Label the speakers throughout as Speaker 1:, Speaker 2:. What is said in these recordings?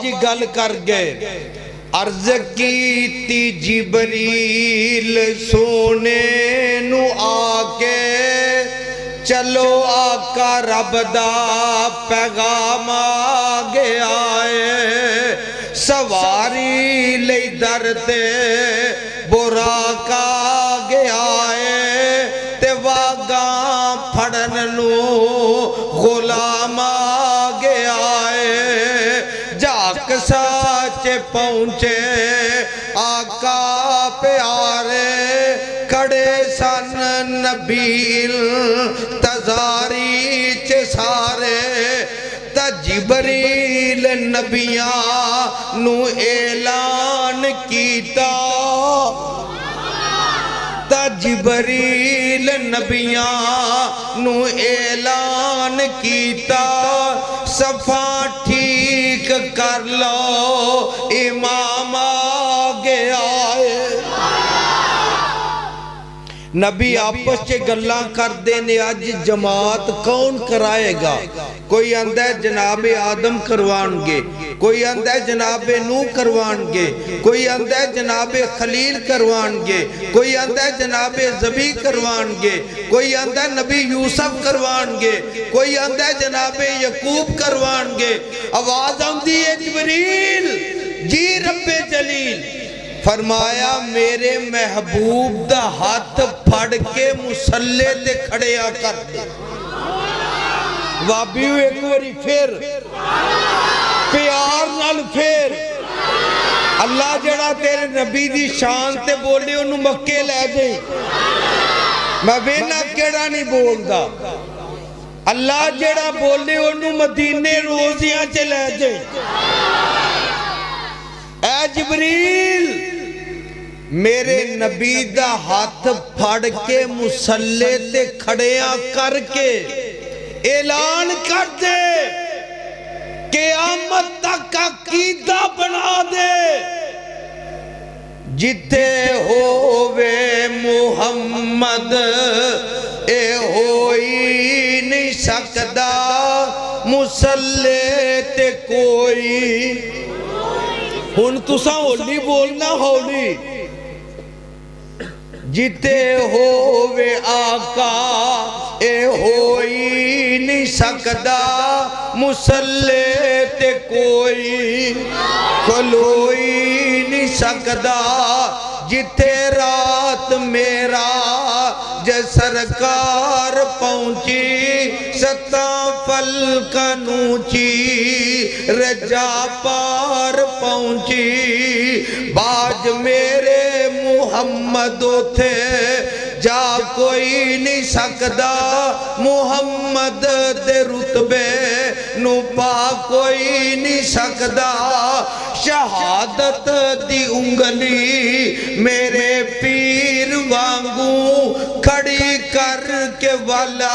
Speaker 1: جی گل کر گئے عرض کیتی جبریل سونے نو آکے چلو آقا رب دا پیغام آگے آئے سواری لئی درتے براق آگے آئے تے واگاں پھڑن نو غلام آگے آئے جاک سچ پہنچے آقا پیارے کھڑے سن نبی تزاری چے سارے تا جبریل نبیاں نو اعلان کیتا تا جبریل نبیاں نو اعلان کیتا صفا ٹھیک کر لو امام آگے آئے نبی آپس چے گلاں کر دینے آج جماعت کون کرائے گا کوئی اندہ جناب آدم کروان گے کوئی اندہ جناب نو کروان گے کوئی اندہ جناب خلیل کروان گے کوئی اندہ جناب زبی کروان گے کوئی اندہ نبی یوسف کروان گے کوئی اندہ جناب یعقوب کروان گے آواز آندھی ہے جبریل جی رب جلیل فرمایا میرے محبوب دا ہاتھ پھڑ کے مسلح دے کھڑے آ کر دے وابیو ایک وری پھر پیار نال پھر اللہ جڑا تیرے نبی دی شان تے بولے انہوں مکے لے دے میں بینا کیڑا نہیں بول دا اللہ جڑا بولے انہوں مدینے روزیاں چے لے دے اے جبریل میرے نبی دا ہاتھ پھڑ کے مسلح تے کھڑیاں کر کے اعلان کر دے قیامت تک عقیدہ بنا دے جتے ہووے محمد اے ہوئی نہیں سکدا مسلح تے کوئی ہن تساں ہولی بولنا ہولی جتے ہووے آقا اے ہوئی نہیں سکدا مسلح تے کوئی کھلوئی نہیں سکدا جتے رات میرا جے سرکار پہنچی ستاں فلکاں نوچی رجا پار پہنچی باج میرے محمد تھے جا کوئی نہیں سکدا محمد دے رتبے نو پا کوئی نہیں سکدا شہادت دی انگلی میرے پیر وانگوں کھڑی کر کے والا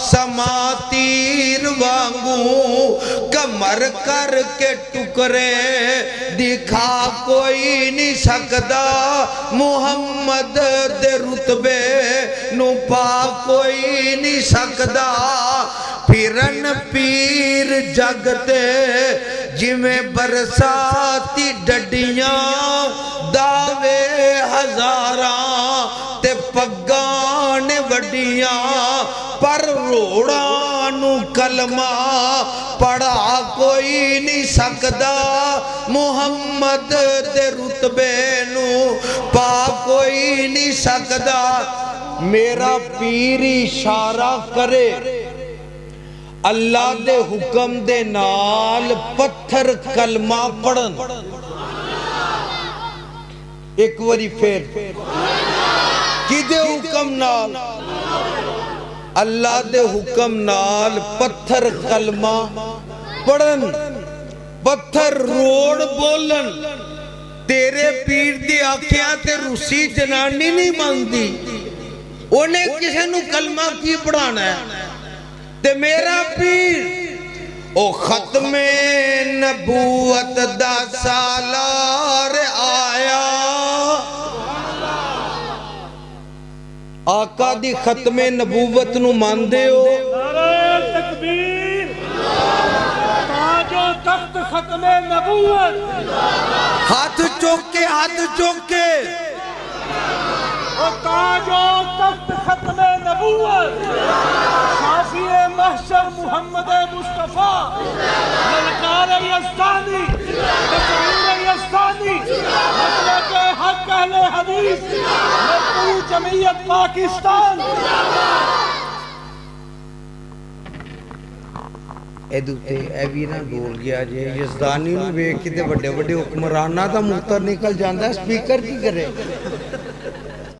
Speaker 1: سماتیر وانگوں کمر کر کے ٹکرے دکھا کوئی نہیں سکدا محمد دے رتبے نو پا کوئی نہیں سکدا پھرن پیر جگتے جمیں برساتی ڈڈیاں دعوے ہزاراں تے پگان وڈیاں پر روڑانو کلمہ پڑھا کوئی نہیں سکدا محمد دے رتبے نو پا کوئی نہیں سکدا میرا پیر اشارہ کرے اللہ دے حکم دے نال پتھر کلمہ پڑھن ایک وری پھر کی دے حکم نال اللہ دے حکم نال پتھر کلمہ پڑھن پتھر روڑ بولن تیرے پیر دی آنکھیاں تے روسی جنانی نہیں مانگی انہیں کسے نو کلمہ کی پڑھانا ہے تے میرا پیر او ختم نبوت دا سالار آیا آقا دی ختم نبوت نو ماندے ہو
Speaker 2: نعرہ تکبیر تاج و تخت ختم ختم نبوت
Speaker 1: ہاتھ چوک کے
Speaker 2: اور تاج و تخت ختم نبوت شافی محشر محمد مصطفیٰ ملکار یزدانی تشہیر یزدانی مسلک حق اہل حدیث مرکزی جمعیت پاکستان
Speaker 1: اے بھی نہ بول گیا جی یزدانی نو ویکھ کے تے بڑے بڑے حکمراناں دا موتر نکل جاندا ہے سپیکر کی کرے